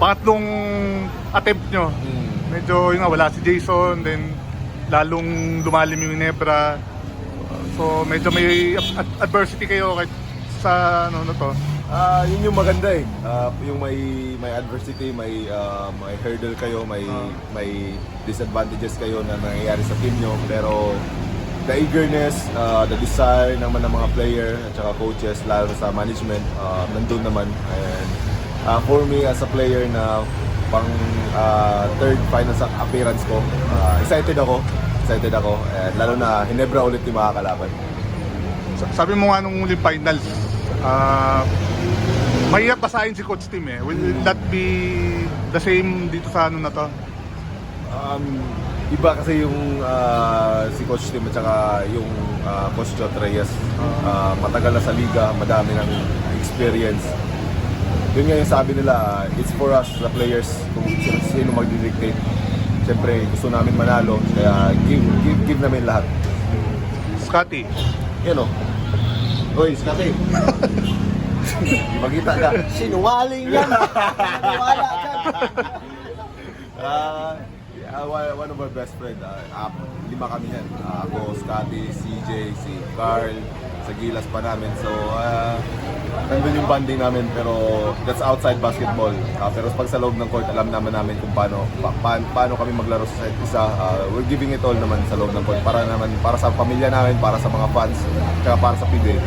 pangatlong attempt nyo. Medyo yun nga, wala si Jason, then lalong lumalim yung Ginebra. So medyo may adversity kayo kahit sa ano to. Yun yung maganda eh. Yung may adversity, may hurdle kayo, may disadvantages kayo na nangyayari sa team nyo. Pero the eagerness, the desire naman ng mga player at saka coaches, lalo sa management, nandun naman. And for me as a player na pang third finals appearance ko, excited ako. And lalo na Ginebra ulit yung makakalaban. Sabi mo nga nung huling finals, mahirap basahin si Coach Tim eh. Will that be the same dito sa ano na to? Iba kasi yung si Coach Tim at saka yung Coach Jot Reyes. Matagal na sa liga, madami ng experience. Yun nga yung sabi nila, it's for us, the players, kung sino magdidictate. Siyempre, gusto namin manalo, kaya give namin lahat. Scotty. Yan o. Oy, Scotty. Magkita ka. Sinungaling yan! Wala dyan! One of our best friend, 5 kami yan. Ako, Scotty, CJ, si Carl, sa Gilas pa namin. So, nandun yung bonding namin, pero that's outside basketball. Pero pag sa loob ng court, alam naman namin kung paano kami maglaro sa isa. We're giving it all naman sa loob ng court para sa pamilya namin, para sa mga fans, kaya para sa PBA.